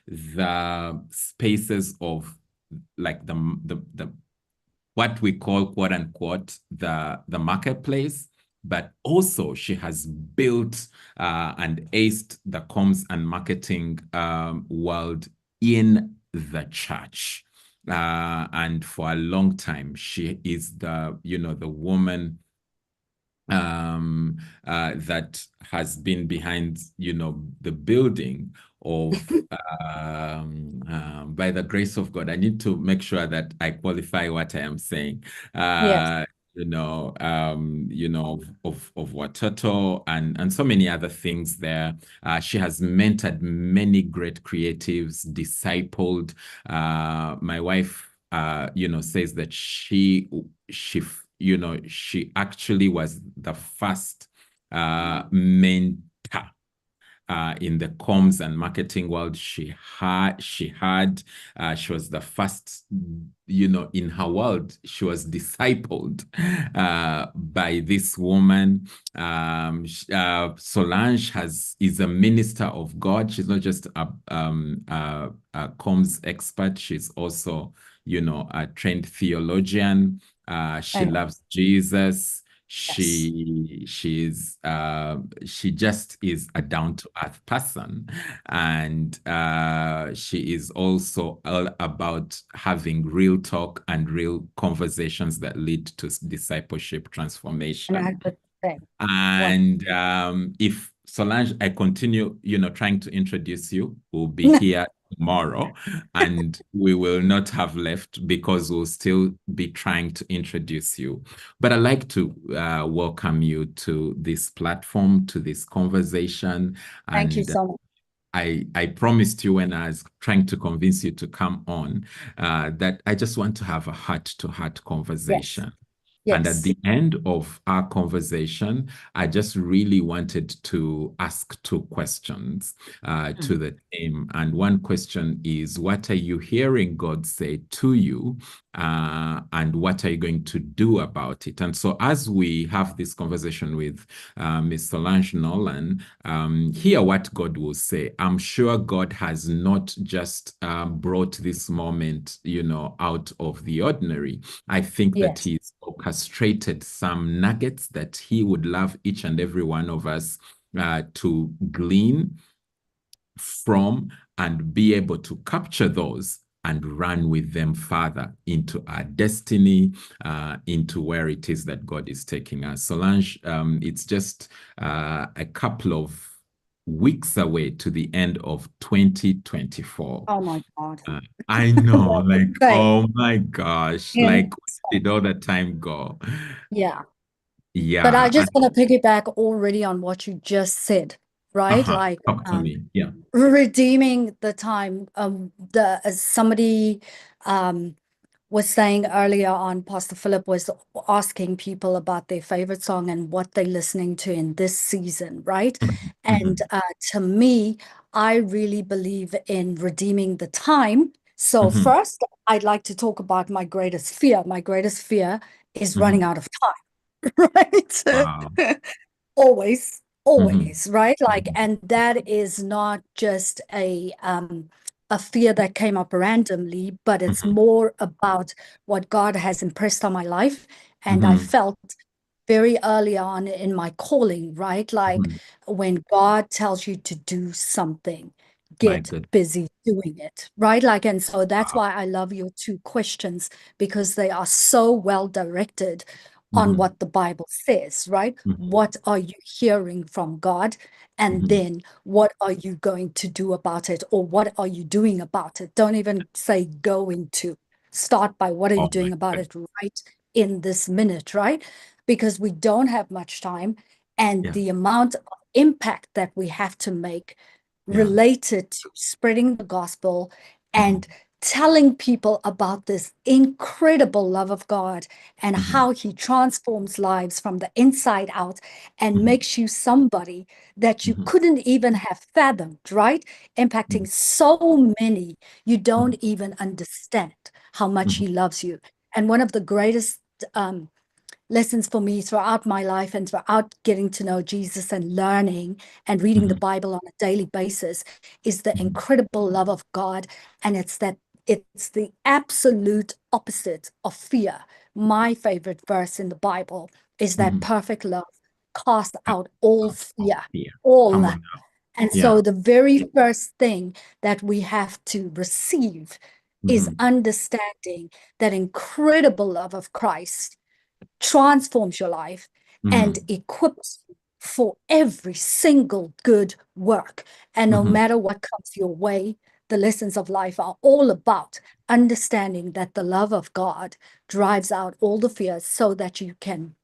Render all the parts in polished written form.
the spaces of like the what we call quote unquote the marketplace, but also she has built and aced the comms and marketing world in the church. And for a long time, she is the woman that has been behind, the building of, by the grace of God. I need to make sure that I qualify what I am saying. Yes. Of Watoto and so many other things there. She has mentored many great creatives, discipled. My wife, says that she actually was the first mentor in the comms and marketing world. She was the first, in her world. She was discipled by this woman. Solange is a minister of God. She's not just a comms expert. She's also, a trained theologian. She Amen. loves Jesus. Yes. She just is a down to earth person, and she is also all about having real talk and real conversations that lead to discipleship And I transformation. could say, what? And if Solange, I continue, trying to introduce you, we'll be here tomorrow, and we will not have left because we'll still be trying to introduce you. But I'd like to welcome you to this platform, to this conversation. Thank you And so much. I promised you when I was trying to convince you to come on that I just want to have a heart-to-heart Yes. conversation. And at Yes. the end of our conversation, I just really wanted to ask two questions to Mm. the team. And one question is, what are you hearing God say to you? And what are you going to do about it? And so as we have this conversation with Ms. Solange Nolan, hear what God will say. I'm sure God has not just brought this moment, out of the ordinary. I think that Yes. He's orchestrated some nuggets that He would love each and every one of us to glean from and be able to capture those and run with them further into our destiny, into where it is that God is taking us. Solange, it's just a couple of weeks away to the end of 2024. Oh my God. Uh, I know, What to like, say? oh my gosh, like, where did all the time go? Yeah. But I Yeah, just want to piggyback already on what you just said, right? Like, talk to me. Yeah. redeeming the time. The as somebody um was saying earlier on, Pastor Philip was asking people about their favorite song and what they're listening to in this season, right? And Mhm, to me, I really believe in redeeming the time. So mhm, first, I'd like to talk about my greatest fear. My greatest fear is running mhm. out of time, right? Wow. Always, Mhm, always, right? Like, mhm, and that is not just a fear that came up randomly, but it's mhm, more about what God has impressed on my life. And I mhm, felt very early on in my calling, right? Like mhm. when God tells you to do something, My get good. busy doing it, right? Like, and so that's Wow. why I love your two questions because they are so well directed on Mhm, what the Bible says, right? mhm, What are you hearing from God? And mhm. then what are you going to do about it? Or what are you doing about it? Don't even say going to. Start by what are you Oh my doing about good. it right in this minute, right? Because we don't have much time. And Yeah. the amount of impact that we have to make Yeah. related to spreading the gospel and Mhm, telling people about this incredible love of God and mhm, how he transforms lives from the inside out and mhm, makes you somebody that you mhm, couldn't even have fathomed, right? mhm, Impacting so many, you mhm, don't even understand how much mhm, he loves you. And one of the greatest um, lessons for me throughout my life and throughout getting to know Jesus and learning and reading the Mhm. Bible on a daily basis is the Mhm. incredible love of God. And it's the absolute opposite of fear. My favorite verse in the Bible is that Mhm. perfect love casts Yeah. out all Cast all fear, fear. all. Come on now. And Yeah. so the very first thing that we have to receive is Mhm. understanding that incredible love of Christ transforms your life and Mhm. equips you for every single good work. And no Mhm. matter what comes your way, the lessons of life are all about understanding that the love of God drives out all the fears so that you can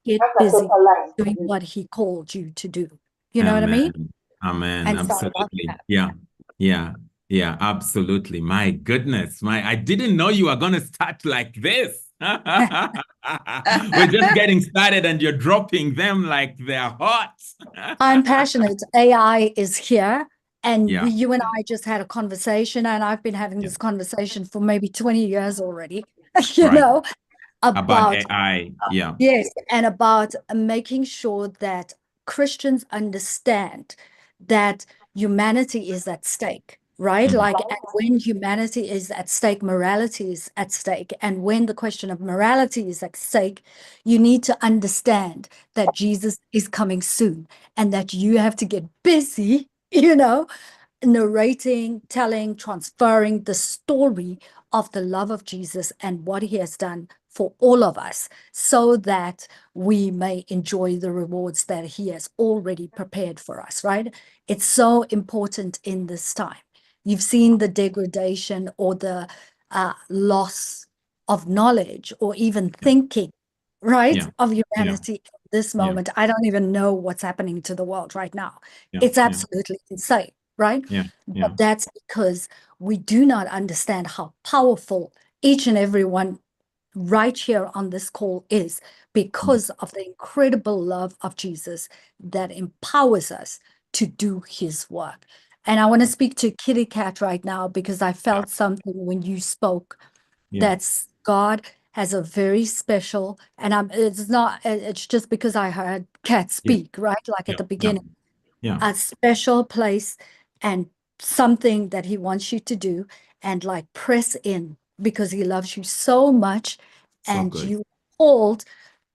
get busy doing what He called you to do. You know what I mean? Amen. Amen. And so I love Absolutely. that. Yeah. Yeah. Yeah. Absolutely. My goodness. I didn't know you were going to start like this. We're just getting started and you're dropping them like they're hot. I'm passionate. AI is here. And Yeah. you and I just had a conversation, and I've been having Yeah. this conversation for maybe 20 years already, Right. About about, AI. Yeah. yes, and about making sure that Christians understand that humanity is at stake, right? Mhm. Like, and when humanity is at stake, morality is at stake. And when the question of morality is at stake, you need to understand that Jesus is coming soon and that you have to get busy, narrating, telling, transferring the story of the love of Jesus and what he has done for all of us so that we may enjoy the rewards that he has already prepared for us, right? It's so important in this time. You've seen the degradation or the loss of knowledge or even Yeah. thinking, right, Yeah. of Yeah. humanity at this Yeah. moment. I don't even know what's happening to the world right now. Yeah. It's Yeah. absolutely insane, right? Yeah. Yeah. But that's because we do not understand how powerful each and every one right here on this call is Mhm. because of the incredible love of Jesus that empowers us to do his work. And I want to speak to Kitty Cat right now because I Yeah. felt something when you spoke Yeah. that's God has a very special, and it's not, it's just because I heard Cat Yeah. speak, right? Like at Yeah. the Yeah. beginning, Yeah. a special place and something that he wants you to do and like press in because he loves you so much So and good. you called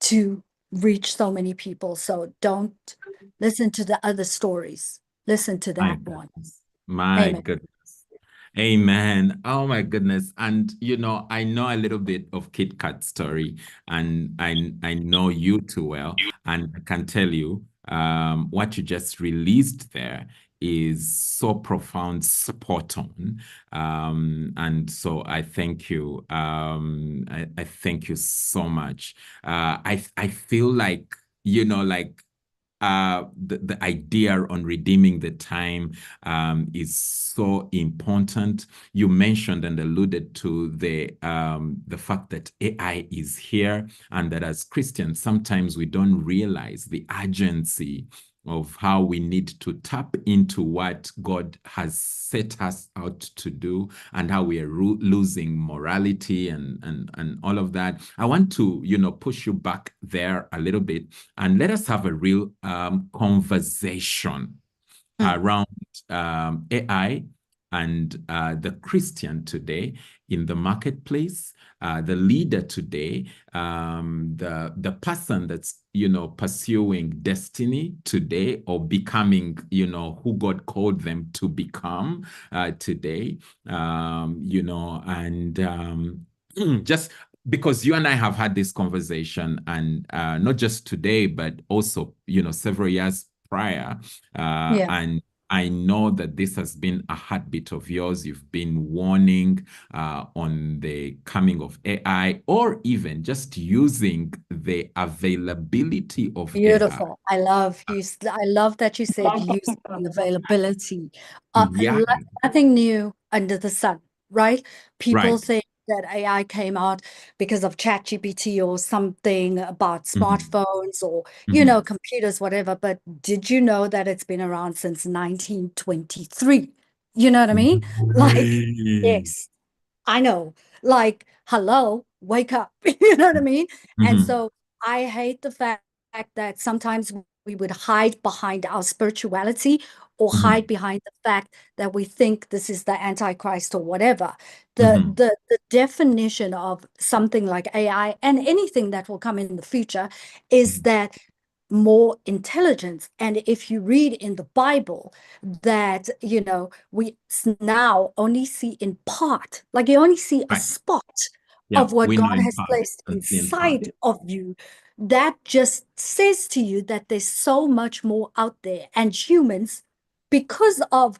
to reach so many people. So don't listen to the other stories. Listen to My that one. goodness. My Amen. goodness. Amen. Oh my goodness. And I know a little bit of Kit Kat's story, and I know you too well. And I can tell you, what you just released there is so profound, spot on. And so I thank you. I thank you so much. I feel like, like the idea on redeeming the time is so important. You mentioned and alluded to the fact that AI is here, and that as Christians, sometimes we don't realize the urgency of how we need to tap into what God has set us out to do, and how we are losing morality and all of that. I want to, push you back there a little bit, and let us have a real conversation Mm. around AI and the Christian today in the marketplace, the leader today, the person that's pursuing destiny today, or becoming who God called them to become today, and just because you and I have had this conversation, and not just today, but also several years prior, Yeah, and I know that this has been a heartbeat of yours. You've been warning on the coming of AI, or even just using the availability of AI. beautiful. I love that you said use the availability. Yeah, Nothing new under the sun, right? People right. think that AI came out because of ChatGPT or something about Mhm, smartphones or, mhm. computers, whatever. But did you know that it's been around since 1923? You know what I mean? Like, Way. yes, I know. Like, hello, wake up. You know what I mean? And Mhm, so I hate the fact that sometimes we would hide behind our spirituality or hide Mhm. behind the fact that we think this is the Antichrist or whatever. The Mhm. the the definition of something like AI and anything that will come in the future is Mhm. that more intelligence. And if you read in the Bible that, we now only see in part, like you only see a Right. spot Yeah, of what we know God in has part placed and see in part. inside of you, that just says to you that there's so much more out there. And humans, because of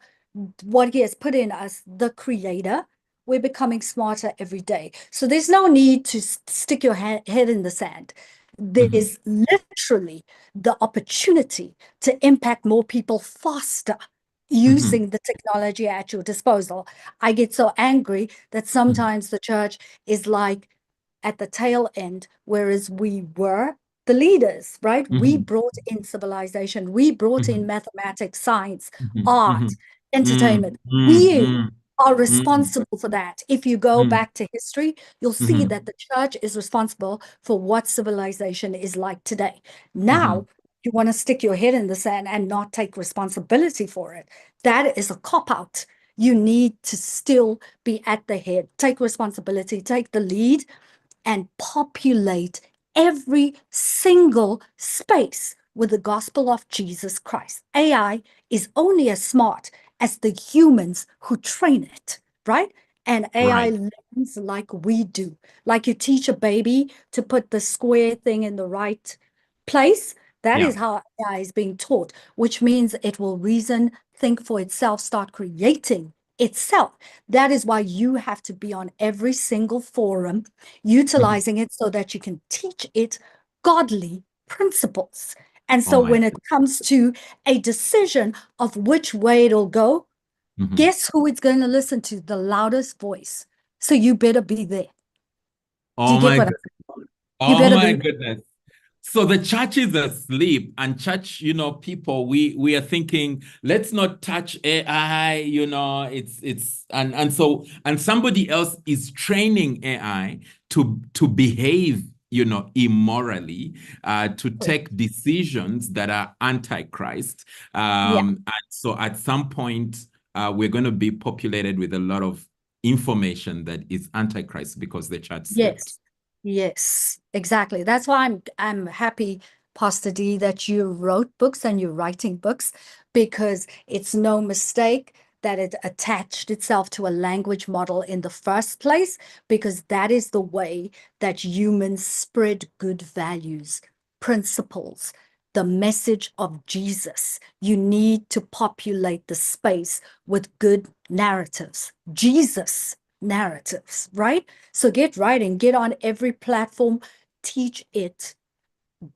what he has put in us, the creator, we're becoming smarter every day. So there's no need to stick your head in the sand. Mhm. There's literally the opportunity to impact more people faster Mhm. using the technology at your disposal. I get so angry that Mhm. sometimes the church is like at the tail end, whereas we were the leaders, right? We Mhm. brought in civilization, we brought in Mhm. mathematics, science, Mhm. art, Mhm. entertainment. Mm, mm, We mm, are mm, responsible for that. If you go mm, back to history, you'll see mhm, that the church is responsible for what civilization is like today. mhm. Now, you want to stick your head in the sand and not take responsibility for it. That is a cop out. You need to still be at the head, take responsibility, take the lead, and populate every single space with the gospel of Jesus Christ. AI is only as smart as the humans who train it, right? And AI Right. learns like we do. Like you teach a baby to put the square thing in the right place. That Yeah. is how AI is being taught, which means it will reason, think for itself, start creating itself. That is why you have to be on every single forum, Mhm. utilizing it so that you can teach it godly principles. And Oh so my when it God. comes to a decision of which way it'll go, Mhm. guess who it's going to listen to? The loudest voice. So you better be there. Do you Oh get my what I God. mean? You Oh better my be goodness. So the church is asleep, and church, people, we are thinking, let's not touch AI, and somebody else is training AI to behave, immorally, to there. take decisions that are antichrist. Yeah. And so at some point, we're going to be populated with a lot of information that is antichrist because the church slept. Yes, yes, exactly. That's why I'm happy, Pastor D, that you wrote books and you're writing books because it's no mistake that it attached itself to a language model in the first place, because that is the way that humans spread good values, principles, the message of Jesus. You need to populate the space with good narratives, Jesus narratives, right? So get writing, get on every platform, teach it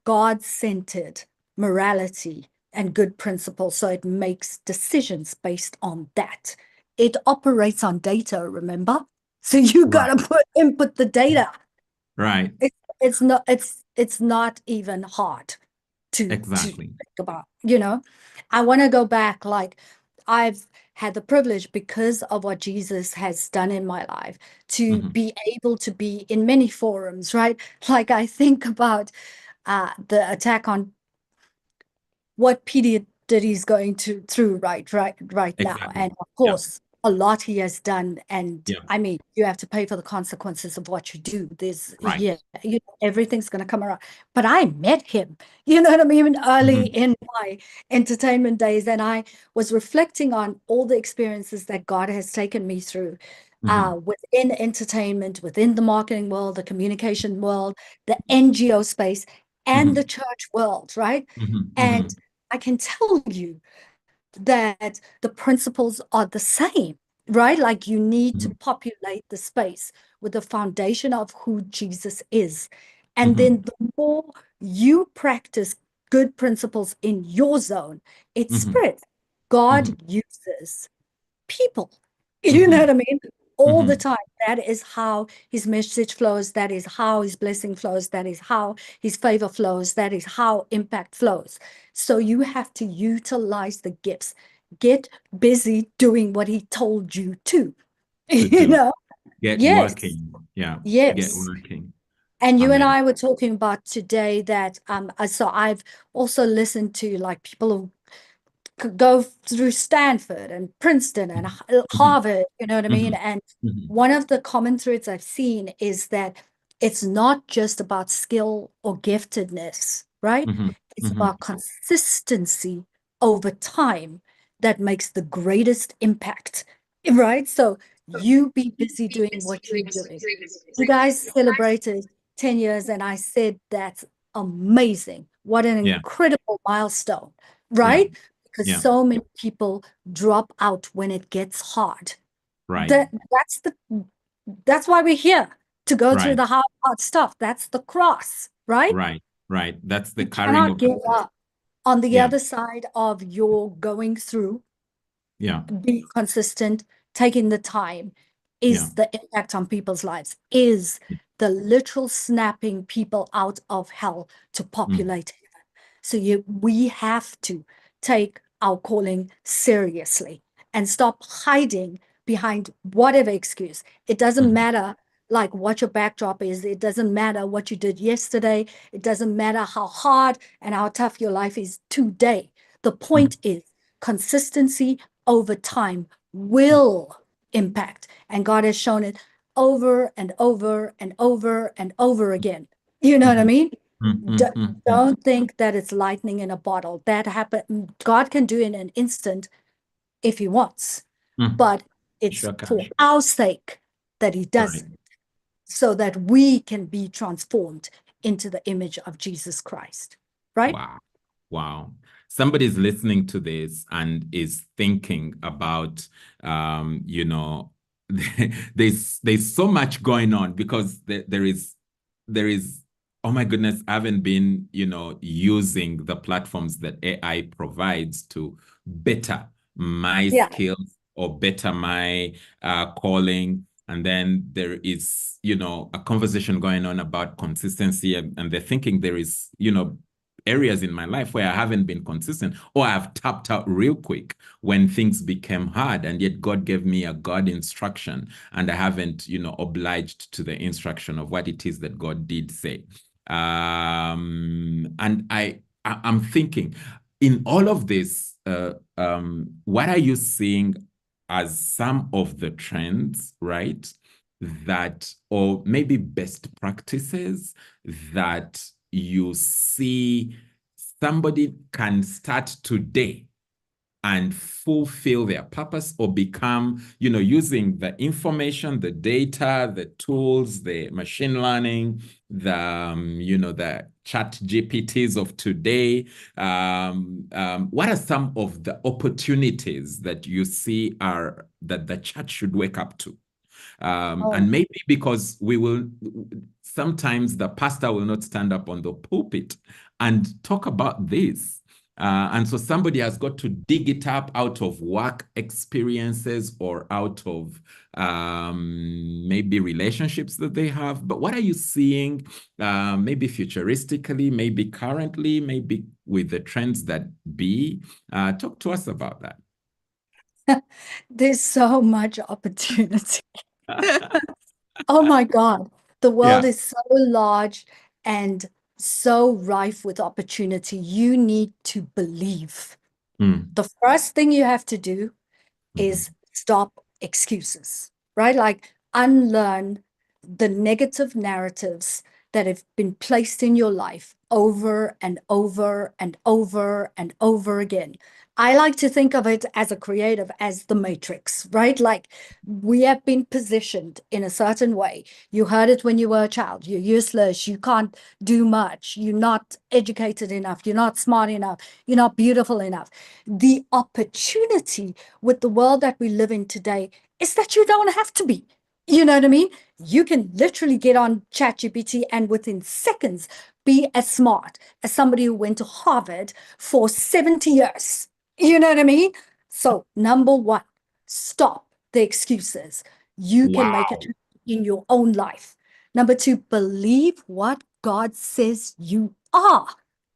God-centered morality and good principles so it makes decisions based on that. It operates on data, remember? So you Right. gotta input the data. Right. It's not even hard to Exactly. think about. I want to go back, like I've had the privilege because of what Jesus has done in my life to Hmm. be able to be in many forums, right? Like I think about the attack on what P. Diddy's going through right now. Exactly. And of Yeah. course, a lot he has done. And Yeah. I mean, you have to pay for the consequences of what you do. Right. Yeah, everything's going to come around. But I met him, you know what I mean, early Hmm. in my entertainment days. And I was reflecting on all the experiences that God has taken me through Hmm. within entertainment, within the marketing world, the communication world, the NGO space, and the Hmm. church world, right? Hmm. And Hmm. I can tell you that the principles are the same, right? Like you need to Hmm. populate the space with the foundation of who Jesus is. And then Hmm. the more you practice good principles in your zone, it Hmm. spreads. Hmm. God uses people. You know Hmm. what I mean? All the Hmm. time. That is how his message flows. That is how his blessing flows. That is how his favor flows. That is how impact flows. So you have to utilize the gifts. Get busy doing what he told you to. To You do. know? Get Yes. working. Yeah. Get Yes. working. And you and Amen. I were talking about today that so I've also listened to like people who could go through Stanford and Princeton and Mhm, Harvard, you know what I mean? mhm, And mhm, one of the common threads I've seen is that it's not just about skill or giftedness, right? mhm, It's mhm, about consistency over time that makes the greatest impact, right? So you be busy doing what you're doing. You guys celebrated 10 years, and I said that's amazing. What an yeah, incredible milestone, yeah, right? Because yeah, so many people drop out when it gets hard. right, That's why we're here to go through right, the hard stuff. That's the cross, right? right, right. That's the You carrying cannot of the give cross. up. On the Yeah, other side of your going through, yeah, being consistent, taking the time yeah, is the impact on people's lives, is the literal snapping people out of hell to mm, populate heaven. So we have to take our calling seriously and stop hiding behind whatever excuse. It doesn't mhm, matter like what your backdrop is. It doesn't matter what you did yesterday. It doesn't matter how hard and how tough your life is today. The mhm, point is consistency over time will impact. And God has shown it over and over and over and over again. You know what I mhm, mean? mhm, D- mhm, mhm, don't think that it's lightning in a bottle. That happen. God can do it in an instant if he wants, mhm. but it's Sure for can. our sake that he does Right. it, so that we can be transformed into the image of Jesus Christ. Right? Wow. Wow. Somebody's listening to this and is thinking about, you know, there's so much going on because there is, oh my goodness, I haven't been, using the platforms that AI provides to better my Yeah. skills or better my calling. And then there is, a conversation going on about consistency, and they're thinking there is, areas in my life where I haven't been consistent or I've tapped out real quick when things became hard. And yet God gave me a God instruction and I haven't, obliged to the instruction of what it is that God did say. And I'm thinking in all of this, what are you seeing as some of the trends, right? That, or maybe best practices that you see somebody can start today and fulfill their purpose or become, using the information, the data, the tools, the machine learning, the chat GPTs of today. What are some of the opportunities that you see are that the church should wake up to? Oh, And maybe because sometimes the pastor will not stand up on the pulpit and talk about this. And so somebody has got to dig it up out of work experiences or out of maybe relationships that they have. But what are you seeing, maybe futuristically, maybe currently, maybe with the trends that be? Talk to us about that. there's so much opportunity. Oh my God. The world Yeah. is so large and so rife with opportunity. You need to believe. Mm, The first thing you have to do mhm, is stop excuses, right? Like unlearn the negative narratives that have been placed in your life over and over and over and over again. I like to think of it as a creative, as the matrix, right? Like we have been positioned in a certain way. You heard it when you were a child. You're useless. You can't do much. You're not educated enough. You're not smart enough. You're not beautiful enough. The opportunity with the world that we live in today is that you don't have to be. You know what I mean? You can literally get on ChatGPT and within seconds be as smart as somebody who went to Harvard for 70 years. You know what I mean? So, number one, stop the excuses. You can make it wow. in your own life. Number two, believe what God says you are,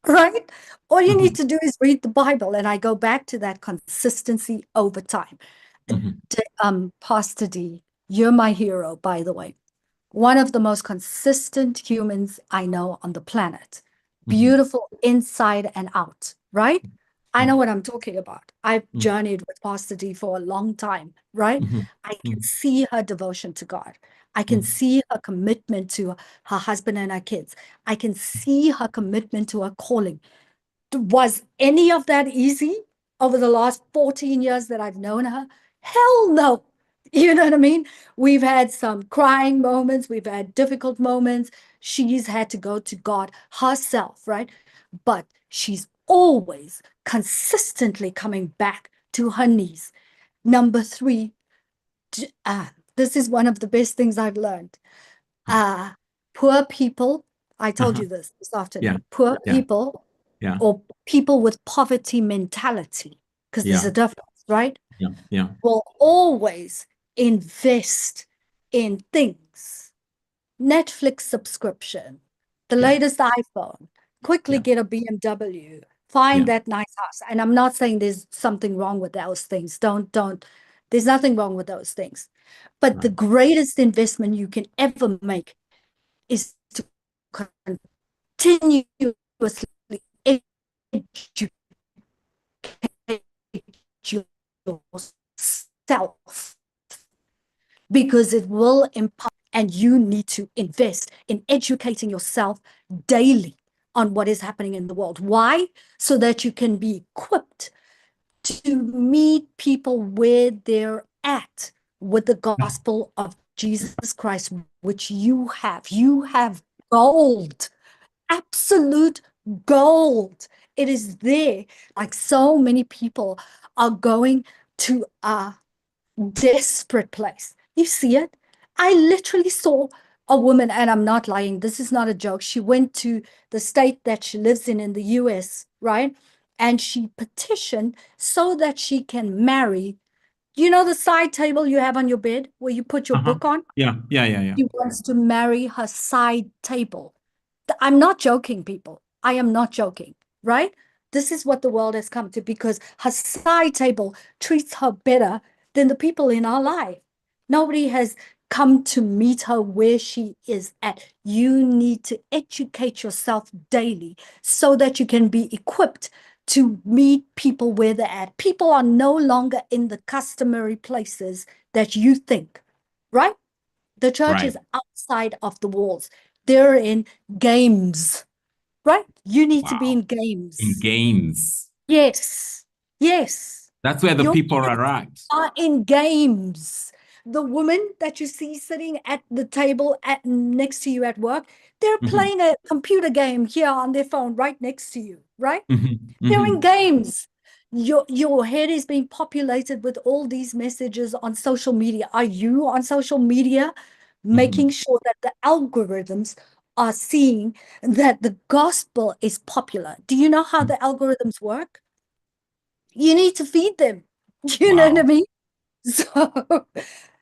right? All you need Mhm, to do is read the Bible. And I go back to that consistency over time. mhm. Pastor D, you're my hero, by the way. one of the most consistent humans I know on the planet. mhm, Beautiful inside and out, right? I know mhm, what I'm talking about. I've mhm, journeyed with Pastor D for a long time, right? mhm, I can mhm, see her devotion to God. I can mhm. see her commitment to her husband and her kids. I can see her commitment to her calling. Was any of that easy over the last 14 years that I've known her? Hell no. You know what I mean? We've had some crying moments, we've had difficult moments. She's had to go to God herself, right? But she's always consistently coming back to her knees. Number three, this is one of the best things I've learned. Uh, Poor people, I told Uh-huh. you this Yeah, afternoon, poor yeah, people yeah, or people with poverty mentality, because there's yeah, a difference, right? yeah, yeah, Will always invest in things. Netflix subscription, the yeah, latest iPhone, quickly yeah, get a BMW, find yeah. that nice house. And I'm not saying there's something wrong with those things. There's nothing wrong with those things. But the Right, greatest investment you can ever make is to continuously educate yourself because it will empower, and you need to invest in educating yourself daily on what is happening in the world. Why? So that you can be equipped to meet people where they're at with the gospel of Jesus Christ, which you have. You have gold, absolute gold. It is there. Like so many people are going to a desperate place. You see it? I literally saw a woman, and I'm not lying. This is not a joke. She went to the state that she lives in the US, right? And she petitioned so that she can marry. You know the side table you have on your bed where you put your uh-huh. book on? Yeah, yeah, yeah, yeah. She wants to marry her side table. I'm not joking, people. I am not joking, right? This is what the world has come to because her side table treats her better than the people in our life. Nobody has come to meet her where she is at. You need to educate yourself daily so that you can be equipped to meet people where they're at. People are no longer in the customary places that you think, right? The church Right. is outside of the walls. They're in games, right? You need to be Wow. in In games. games. Yes, yes. That's where the Your people kids are at. are in games. The woman that you see sitting at the table next to you at work, they're Mhm, playing a computer game here on their phone right next to you, right? mhm, They're in mhm, games. Your head is being populated with all these messages on social media. Are you on social media making mhm. sure that the algorithms are seeing that the gospel is popular? Do you know how the algorithms work? You need to feed them. You know what I Wow. mean? So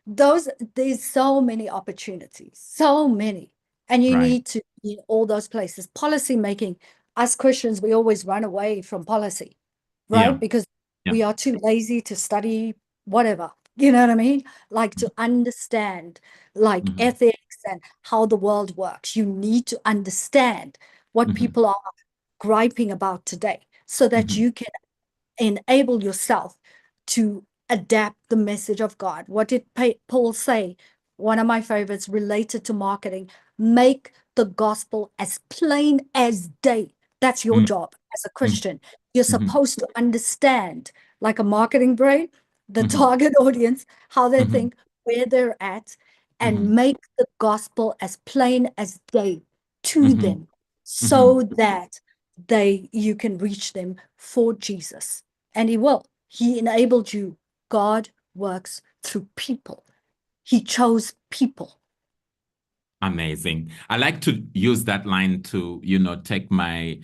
those there's so many opportunities, so many. And you Right. need to be in all those places. Policy making, us Christians, we always run away from policy, Yeah. right? Because Yeah. we are too lazy to study whatever. You know what I mean? Like to understand like Mhm, ethics and how the world works. You need to understand what mhm, people are griping about today so that mhm, you can enable yourself to adapt the message of God. What did Paul say? One of my favorites related to marketing: make the gospel as plain as day. That's your mm, job as a mm, Christian. You're mhm, supposed to understand, like a marketing brain, the mhm, target audience, how they mhm, think, where they're at, and mhm, make the gospel as plain as day to mhm, them mhm. so that you can reach them for Jesus. And he will. He enabled you. God works through people. He chose people. Amazing. I like to use that line to, take my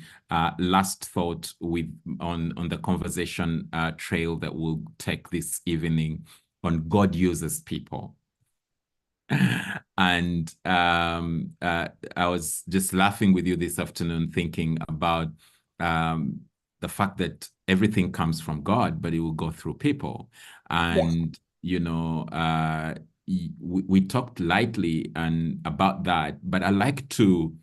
last thought with on the conversation trail that we'll take this evening on God uses people. And I was just laughing with you this afternoon, thinking about um, the fact that everything comes from God, but it will go through people. Yeah. And, we we talked lightly and about that, but I like to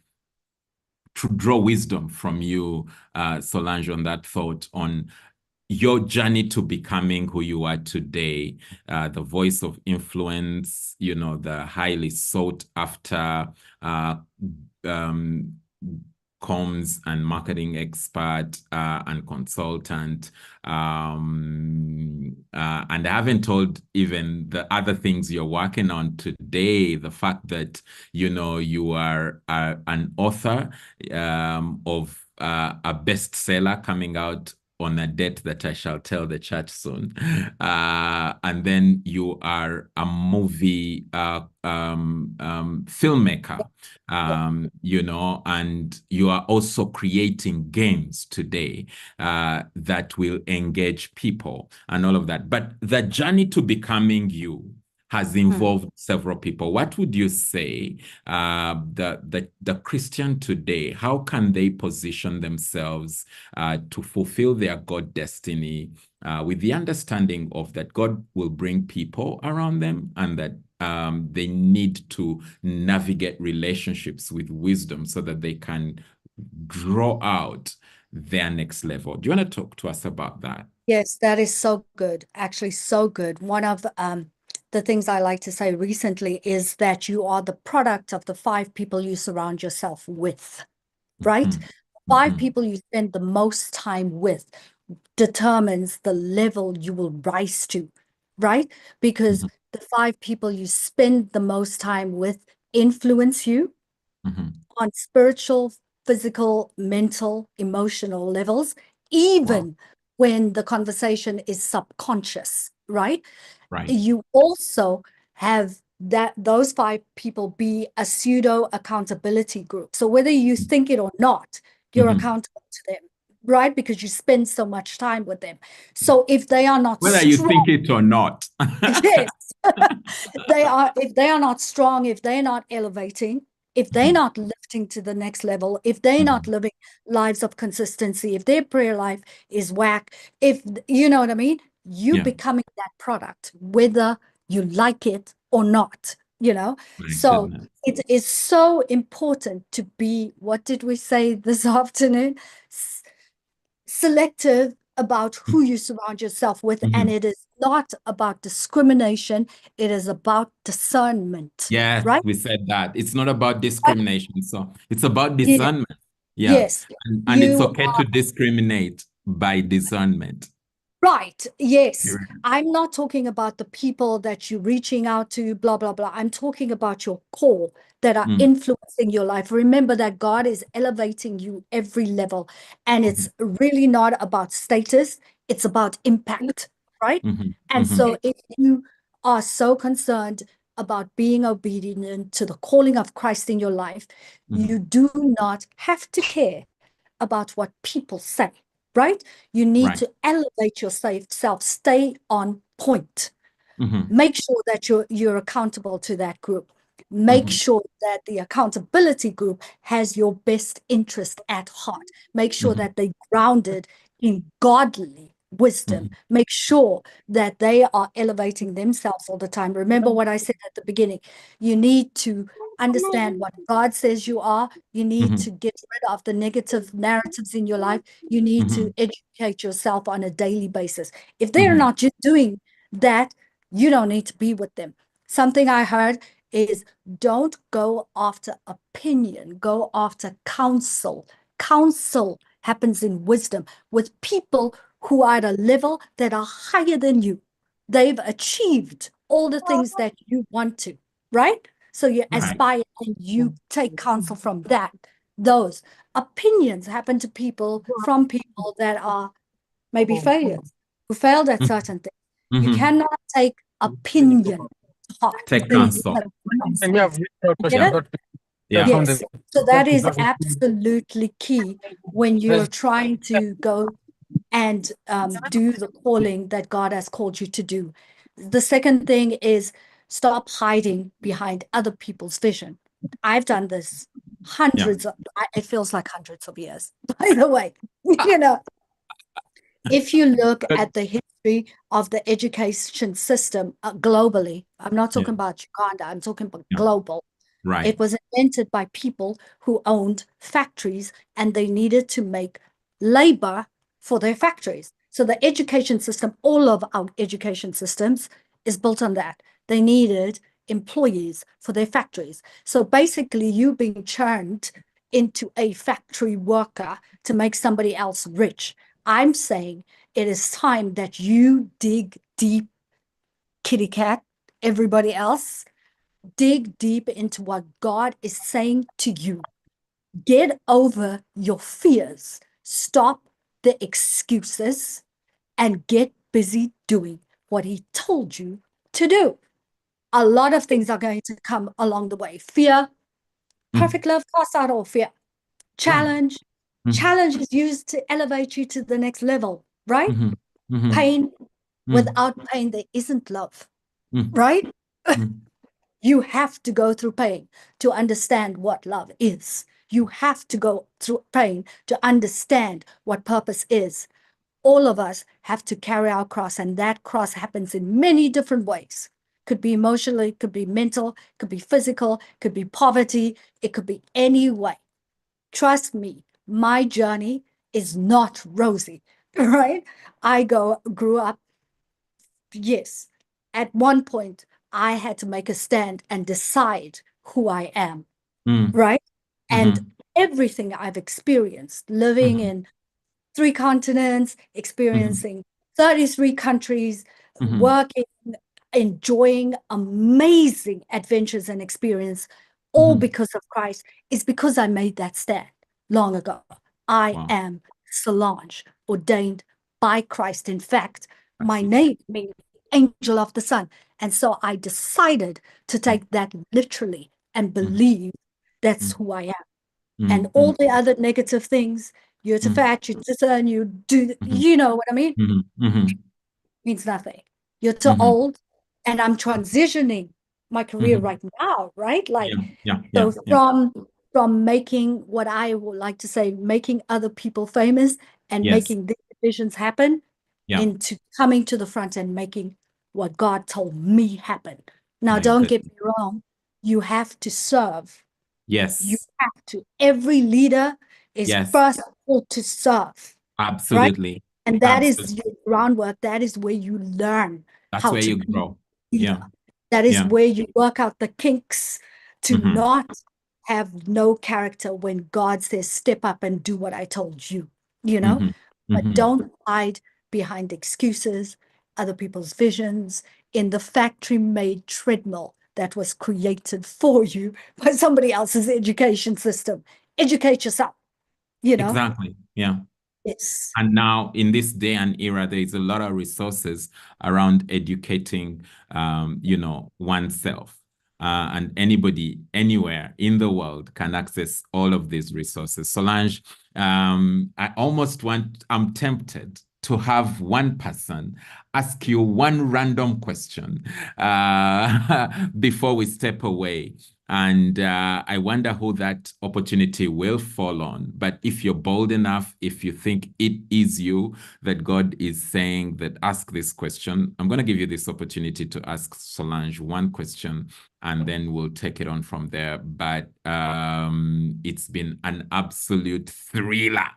draw wisdom from you, Solange, on that thought on your journey to becoming who you are today, the voice of influence, the highly sought after um, comms and marketing expert and consultant. And I haven't told even the other things you're working on today, the fact that, you are an author of a bestseller coming out on a date that I shall tell the church soon. And then you are a movie filmmaker, and you are also creating games today that will engage people and all of that. But the journey to becoming you has involved several people. What would you say the Christian today, how can they position themselves to fulfill their God destiny with the understanding of that God will bring people around them and that they need to navigate relationships with wisdom so that they can draw out their next level? Do you want to talk to us about that? Yes, that is so good. Actually, so good. One of the things I like to say recently is that you are the product of the 5 people you surround yourself with, right? Mhm. 5 people you spend the most time with determines the level you will rise to, right? Because Mhm. the 5 people you spend the most time with influence you Mhm. on spiritual, physical, mental, emotional levels, Wow. even when the conversation is subconscious, right? Right. You also have those 5 people be a pseudo accountability group. So whether you think it or not, you're Mhm. accountable to them, right? Because you spend so much time with them. So if they are not Whether you strong, think it or not. yes, if they are not strong, if they're not elevating, if they're Mhm. not lifting to the next level, if they're not Mhm. living lives of consistency, if their prayer life is whack, if you know what I mean, you Yeah, becoming that product, whether you like it or not. my So goodness. it is so important to be, what did we say this afternoon? Selective about who you surround yourself with, and Mhm. it is not about discrimination, it is about discernment, Yes, right? we said that. It's not about Right? discrimination. So it's about Yeah, discernment. Yeah. yes, And it's you okay to discriminate by discernment. right. Yes. Period. I'm not talking about the people that you're reaching out to, blah, blah, blah. I'm talking about your core that are Mm. influencing your life. Remember that God is elevating you every level, and it's Mhm. really not about status, it's about impact, right? Mhm. And Mhm. so if you are so concerned about being obedient to the calling of Christ in your life, you Mhm. do not have to care about what people say, right? You need Right. to elevate yourself, stay on point. Mhm. Make sure that you're accountable to that group. Make Mhm. sure that the accountability group has your best interest at heart. Make sure Mhm. that they're grounded in godly wisdom. Mhm. Make sure that they are elevating themselves all the time. Remember what I said at the beginning. You need to understand what God says you are. You need to Mhm. get rid of the negative narratives in your life. You need to Mhm. educate yourself on a daily basis. If they're Mhm. not just doing that, you don't need to be with them. Something I heard is, don't go after opinion, go after counsel. Counsel happens in wisdom with people who are at a level that are higher than you. They've achieved all the things that you want to, right? So you Right. aspire and you take counsel from that. Those opinions happen to people from people that are maybe failures, who failed at Mhm. certain things. You Mhm. cannot take opinion to heart. Take There is counsel. no counsel. And we have You get Yeah. it? Yeah. from Yes. the So that is absolutely key when you're trying to go and do the calling that God has called you to do. The second thing is, stop hiding behind other people's vision. I've done this Yeah. it feels like hundreds of years, by the way. You know, if you look But at the history of the education system globally, I'm not yeah, talking about Uganda, I'm talking about yeah, global. right. It was invented by people who owned factories and they needed to make labor for their factories. So the education system, all of our education systems is built on that. They needed employees for their factories. So basically, you being churned into a factory worker to make somebody else rich. I'm saying it is time that you dig deep, kitty cat, everybody else, dig deep into what God is saying to you. Get over your fears. Stop the excuses and get busy doing what He told you to do. A lot of things are going to come along the way. Fear, Mm, perfect love casts out all fear. right. Challenge, Mm, challenge is used to elevate you to the next level, right? mhm, mhm, Pain, mm, without pain, there isn't love, mm, right? mm, You have to go through pain to understand what love is. You have to go through pain to understand what purpose is. All of us have to carry our cross, and that cross happens in many different ways. Could be emotionally, could be mental, could be physical, could be poverty, it could be any way. Trust me, my journey is not rosy, right? Grew up, yes. At one point, I had to make a stand and decide who I am, mm, right? And mhm, everything I've experienced living mhm, in 3 continents, mhm, experiencing 33 countries, mhm, working, enjoying amazing adventures and experience, all mhm. because of Christ, is because I made that stand long ago. I Wow, am Solange, ordained by Christ. In fact, I my see. name means angel of the sun. And so I decided to Mm, take that literally and mm, believe that's mm, who I am. And mm, all mm, the other negative things, you're too mm, fat, you're too thin, you do, mhm, you know what I mean? mhm, mhm, Means nothing. You're too mhm, old. And I'm transitioning my career mhm. right now, right? Yeah, Like, yeah, yeah, so yeah, from making what I would like to say, making other people famous and yes, making these visions happen yeah. into coming to the front and making what God told me happen. Now, My don't get me goodness. wrong. You have to serve. You Yes, have to. Every leader is yes, first called to serve, right? absolutely, And that is absolutely. your groundwork. That is where you learn That's how where to you be grow. a leader. Yeah, That is yeah. where you work out the kinks to Hmm. not have no character when God says, step up and do what I told you, you know? Hmm. But Hmm. don't hide behind excuses, other people's visions in the factory made treadmill that was created for you by somebody else's education system. Educate yourself, you know? Exactly. Yeah. It's And now, in this day and era, there is a lot of resources around educating, oneself. And anybody, anywhere in the world can access all of these resources. Solange, I'm tempted to have one person ask you one random question before we step away. And I wonder who that opportunity will fall on. But if you're bold enough, if you think it is you that God is saying that ask this question, I'm going to give you this opportunity to ask Solange one question, and then we'll take it on from there. But it's been an absolute thriller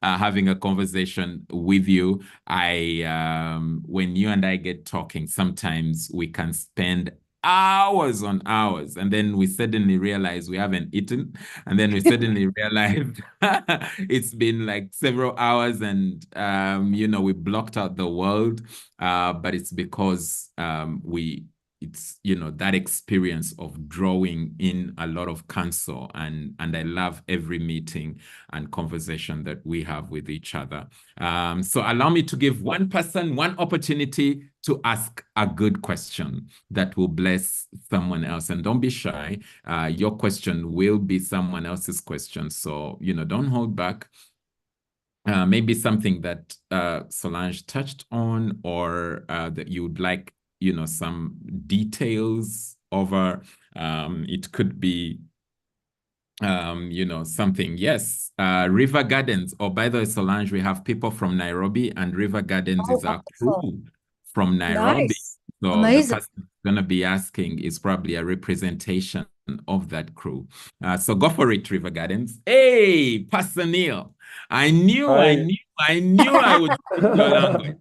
having a conversation with you. When you and I get talking, sometimes we can spend hours on hours, and then we suddenly realize we haven't eaten, and then we suddenly realize it's been like several hours, and we blocked out the world, but it's because it's that experience of drawing in a lot of counsel, and I love every meeting and conversation that we have with each other. So allow me to give one person one opportunity to ask a good question that will bless someone else. And don't be shy. Your question will be someone else's question. So, don't hold back. Maybe something that Solange touched on, or that you would like, some details over. It could be something. Yes. River Gardens. Oh, by the way, Solange, we have people from Nairobi, and River Gardens Oh, is our wonderful. crew from Nairobi. Nice. So the Amazing. person going to be asking is probably a representation of that crew. So go for it, River Gardens. Hey, Pastor Neil. I knew, I Hi. knew, I knew I would speak your language.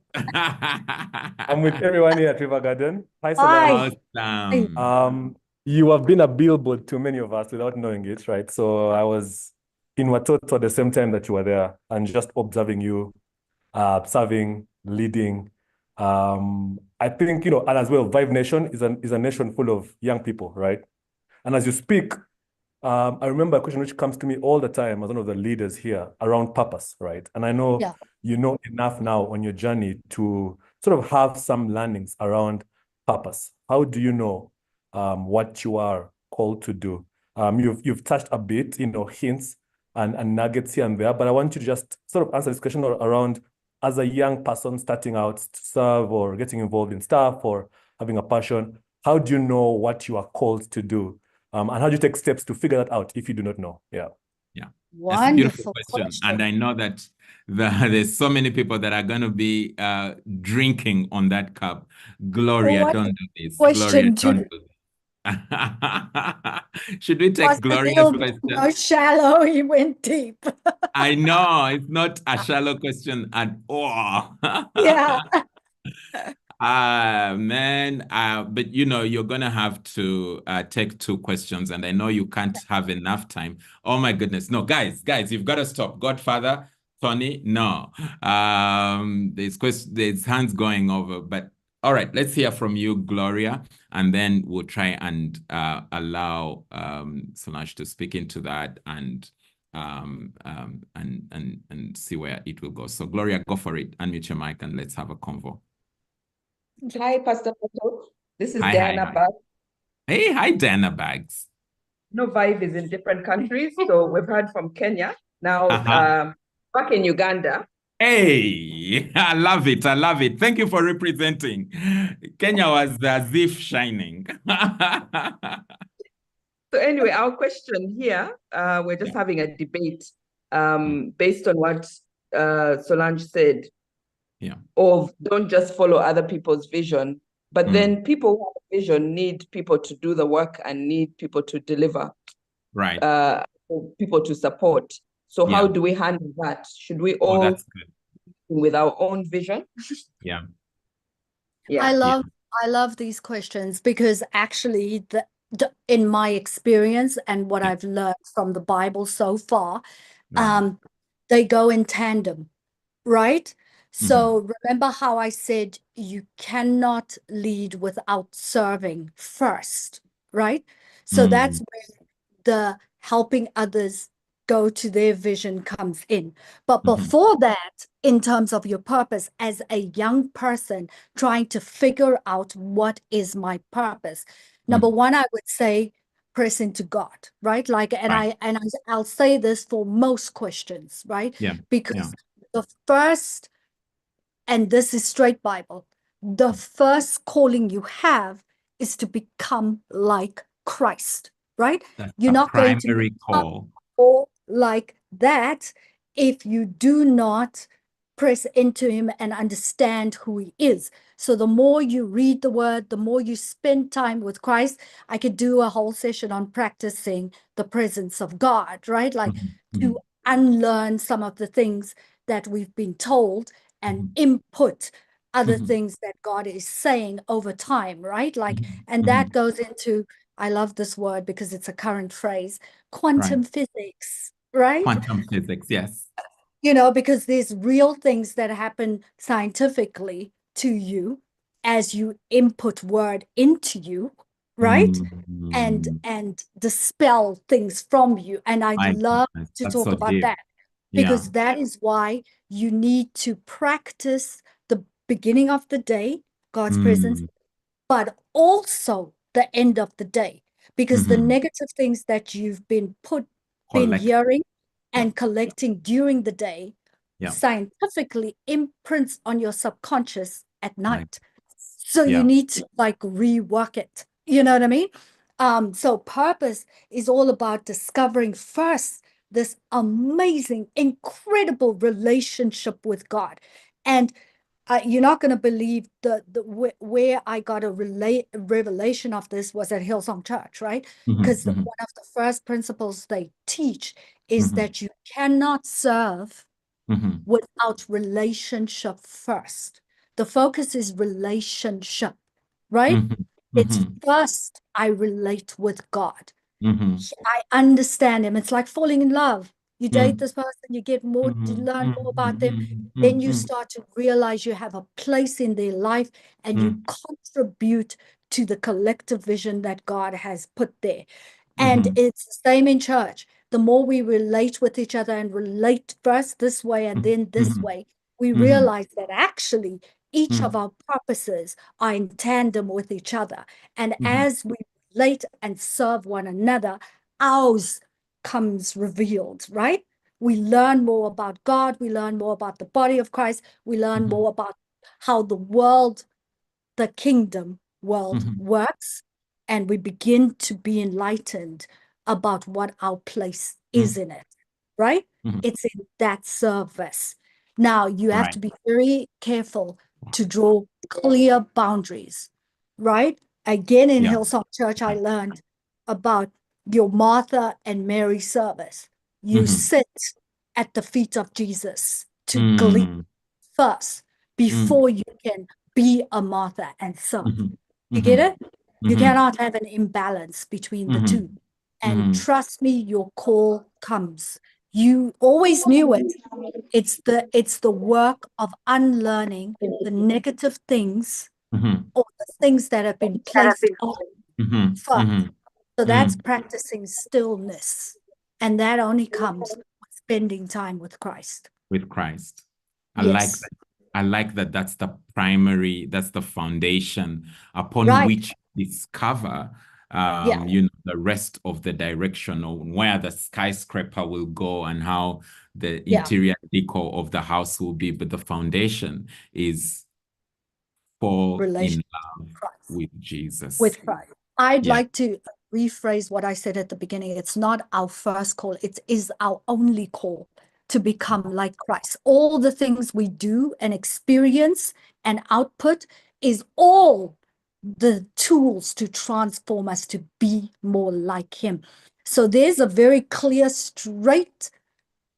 I'm with everyone here at River Garden. Hi, Hi. Solange. Awesome. You have been a billboard to many of us without knowing it, right? So I was in Watoto at the same time that you were there and just observing you, serving, leading. I think, and as well, Vive Nation is a nation full of young people, right? And as you speak, I remember a question which comes to me all the time as one of the leaders here around purpose, right? And I know Yeah. you know enough now on your journey to sort of have some learnings around purpose. How do you know what you are called to do? You've touched a bit, hints and nuggets here and there, but I want you to just sort of answer this question around as a young person starting out to serve or getting involved in stuff or having a passion, how do you know what you are called to do? And how do you take steps to figure that out if you do not know? Yeah. Yeah, that's a beautiful Wonderful question. question. And I know that there's so many people that are going to be drinking on that cup. Gloria, What don't do this. Gloria, question don't do do this. Should we take Pastor Gloria's Neil didn't go question? shallow, he went deep. I know it's not a shallow question at all. Yeah. Man, but you're gonna have to take two questions, and I know you can't have enough time. Oh my goodness. No, guys, you've got to stop. Godfather, Tony, no. There's hands going over, but all right, let's hear from you, Gloria, and then we'll try and allow Solange to speak into that and see where it will go. So Gloria, go for it. Unmute your mic and let's have a convo. Hi, Pastor Pato. This is Hi, Diana hi. Bag. Hey, hi, Dana Bags. Vive is in different countries. So we've heard from Kenya. Now, Uh-huh. back in Uganda. Hey, I love it. I love it. Thank you for representing. Kenya was as if shining. So anyway, our question here, we're just having a debate based on what Solange said Yeah. of don't just follow other people's vision, but Mm. then people who have a vision need people to do the work and need people to deliver, Right. people to support. So how Yeah. do we handle that? Should we Oh, all that's good. with our own vision? Yeah. Yeah. I love these questions because actually in my experience and what Yeah. I've learned from the Bible so far, Right. they go in tandem, right? Mhm. So remember how I said you cannot lead without serving first, right? So that's Mm. where the helping others go to their vision comes in. But Mhm. before that, in terms of your purpose as a young person trying to figure out what is my purpose, number one, I would say press into God, right? Like, Right. I'll say this for most questions, right? Yeah. Yeah. Because the first, and this is straight Bible, the first calling you have is to become like Christ, right? That's You're a not going to primary become call. more like that if you do not press into him and understand who he is. So the more you read the word, the more you spend time with Christ. I could do a whole session on practicing the presence of God, right? Like Mhm. to unlearn some of the things that we've been told and Mhm. input other Mhm. things that God is saying over time, right? Like, Mhm. and Mhm. that goes into, I love this word because it's a current phrase, Right. quantum physics, right? Quantum physics, yes. Because there's real things that happen scientifically to you as you input word into you, right? Mm. And dispel things from you. And I'd My love goodness, to that's talk so about deep. that Yeah. because that is why you need to practice the beginning of the day, God's presence, Mm. but also the end of the day, because the Mhm. negative things that you've been Collect. hearing Yeah. and collecting during the day Yeah. scientifically imprints on your subconscious at My night. So you yeah. need to like rework it. You know what I mean? So purpose is all about discovering first this amazing, incredible relationship with God. And you're not going to believe where I got a revelation of this was at Hillsong Church, right? Because one of the first principles they teach is that you cannot serve without relationship first. The focus is relationship, right? It's first I relate with God. I understand him. It's like falling in love. You date this person, you get more, you learn more about them. Then you start to realize you have a place in their life and you contribute to the collective vision that God has put there. And it's the same in church. The more we relate with each other and relate first this way and then this way, we realize that actually each of our purposes are in tandem with each other. And as we relate and serve one another, ours comes revealed, right? We learn more about God. We learn more about the body of Christ. We learn more about how the world, the kingdom world works. And we begin to be enlightened about what our place is in it, right? It's in that service. Now, you have to be very careful to draw clear boundaries, right? Again, in Hillsong Church, I learned about your Martha and Mary service. You sit at the feet of Jesus to glean first before you can be a Martha and serve. You get it? You cannot have an imbalance between the two. And trust me, your call comes. You always knew it. It's the work of unlearning the negative things or the things that have been placed on first. So that's practicing stillness. And that only comes with spending time with Christ. With Christ. I like Yes. that. I like that that's the primary, that's the foundation upon Right. which you discover the rest of the direction or where the skyscraper will go and how the interior decor of the house will be. But the foundation is fall in love with Jesus. With Christ. I'd like to rephrase what I said at the beginning. It's not our first call. It is our only call to become like Christ. All the things we do and experience and output is all the tools to transform us to be more like him. So there's a very clear, straight,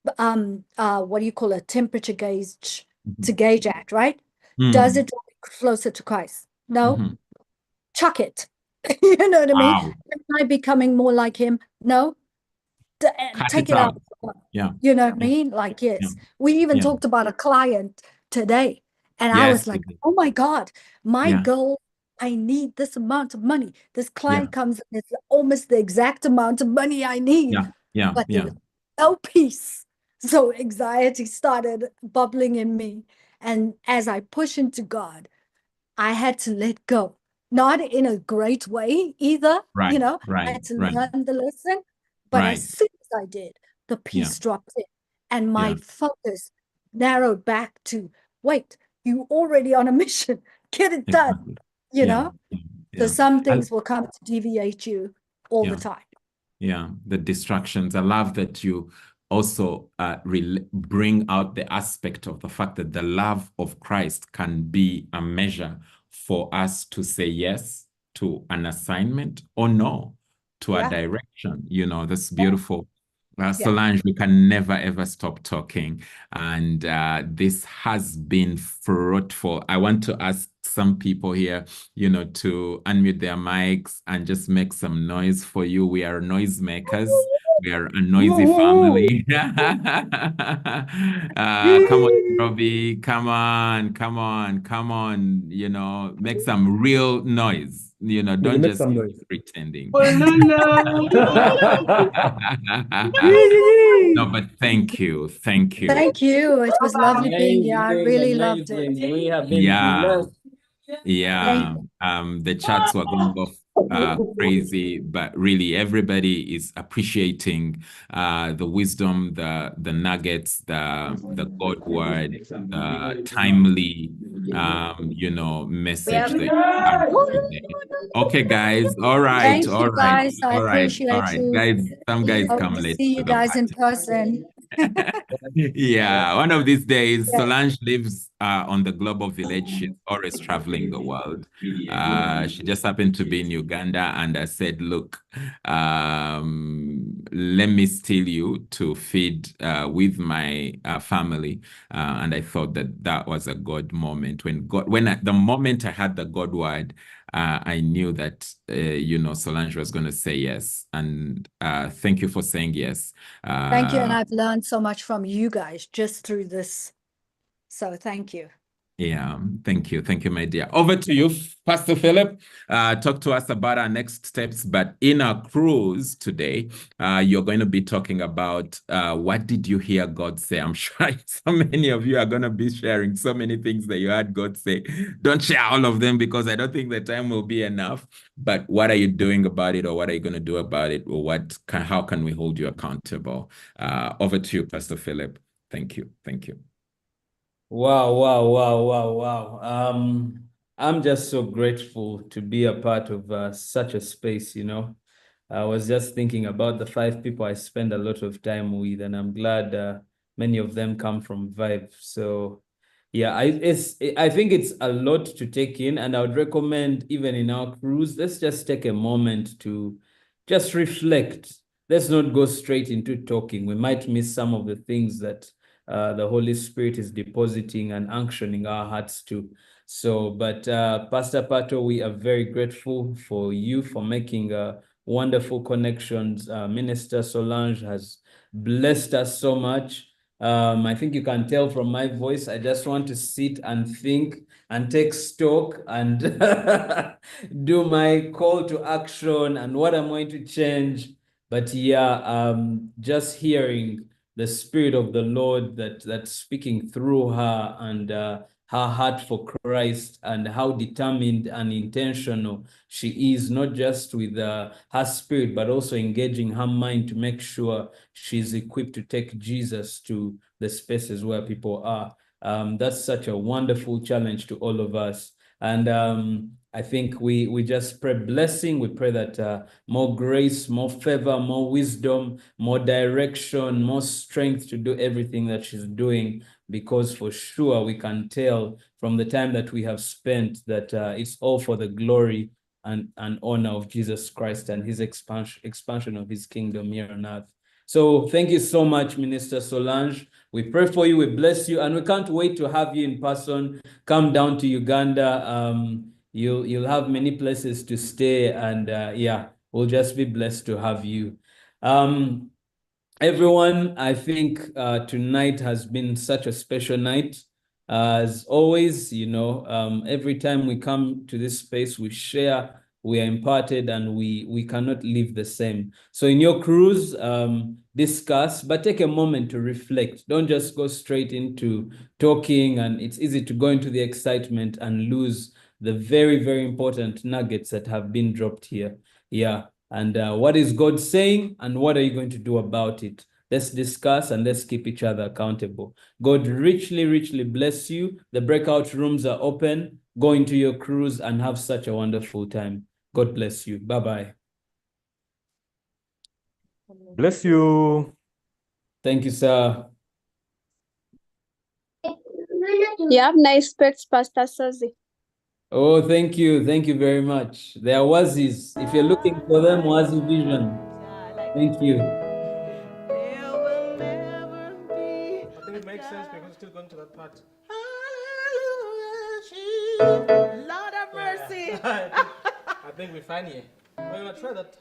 what do you call a temperature gauge to gauge at, right? Does it draw me closer to Christ? No. Chuck it. You know what I mean? Am I becoming more like him? No. Take it out. Yeah. You know what I mean? Like, yes. We even talked about a client today. And I was like, oh my God, my goal, I need this amount of money. This client comes and it's almost the exact amount of money I need. But there was no peace. So anxiety started bubbling in me. And as I push into God, I had to let go. Not in a great way either, I had to learn the lesson. But as soon as I did, the peace dropped in. And my focus narrowed back to, wait, you already on a mission. Get it done, you know? So some things will come to deviate you all the time. Yeah, the distractions. I love that you also bring out the aspect of the fact that the love of Christ can be a measure for us to say yes to an assignment or no to a direction. That's beautiful. Solange, we can never, ever stop talking. And this has been fruitful. I want to ask some people here, to unmute their mics and just make some noise for you. We are noisemakers. We are a noisy family. Come on, Robbie. Come on. Make some real noise. Don't just keep pretending. No, but thank you. Thank you. It was lovely being here. I really loved it. Yeah. The chats were going off crazy, but really everybody is appreciating the wisdom, the nuggets, the God word, timely message that you have today. Okay, guys. All right. Thank All you, right. guys. I All right. All appreciate right. you. Guys, some guys Hope come to late see to you the guys in party. person. Yeah, one of these days, Yeah. Solange lives on the global village. She's always traveling the world. She just happened to be in Uganda, and I said, look, let me steal you to feed with my family. And I thought that was a God moment. The moment I had the God word, I knew that, Solange was going to say yes. And thank you for saying yes. Thank you. And I've learned so much from you guys just through this. So thank you. Yeah, thank you. Thank you, my dear. Over to you, Pastor Philip. Talk to us about our next steps. But in our cruise today, you're going to be talking about what did you hear God say? I'm sure so many of you are going to be sharing so many things that you heard God say. Don't share all of them because I don't think the time will be enough. But what are you doing about it, or what are you going to do about it, or how can we hold you accountable? Over to you, Pastor Philip. Thank you. Thank you. Wow. I'm just so grateful to be a part of such a space, I was just thinking about the 5 people I spend a lot of time with, and I'm glad many of them come from Vibe. So yeah, I think it's a lot to take in, and I would recommend even in our cruise, let's just take a moment to just reflect. Let's not go straight into talking. We might miss some of the things that the Holy Spirit is depositing and unctioning our hearts to. So, but Pastor Pato, we are very grateful for you for making wonderful connections. Minister Solange has blessed us so much. I think you can tell from my voice, I just want to sit and think and take stock and do my call to action and what I'm going to change. But yeah, just hearing the Spirit of the Lord that's speaking through her, and her heart for Christ, and how determined and intentional she is, not just with her spirit, but also engaging her mind to make sure she's equipped to take Jesus to the spaces where people are. That's such a wonderful challenge to all of us. And I think we just pray blessing. We pray that more grace, more favor, more wisdom, more direction, more strength to do everything that she's doing, because for sure we can tell from the time that we have spent that it's all for the glory and honor of Jesus Christ and his expansion of his kingdom here on earth. So thank you so much, Minister Solange. We pray for you, we bless you, and we can't wait to have you in person. Come down to Uganda. You'll have many places to stay, and yeah, we'll just be blessed to have you. Everyone, I think tonight has been such a special night. As always, every time we come to this space, we share, we are imparted, and we cannot live the same. So in your cruise, discuss, but take a moment to reflect. Don't just go straight into talking, and it's easy to go into the excitement and lose the very, very important nuggets that have been dropped here. Yeah. And what is God saying, and what are you going to do about it? Let's discuss and let's keep each other accountable. God richly, richly bless you. The breakout rooms are open. Go into your cruise and have such a wonderful time. God bless you. Bye-bye. Bless you. Thank you, sir. You have nice specs, Pastor Sozi. Oh, thank you. Thank you very much. They are Wazis. If you're looking for them, Wazi Vision. Thank you. There will never be. I think it makes sense because we're still going to that part. Hallelujah, Jesus. Lord have mercy. I think we're fine here. We're going to try that.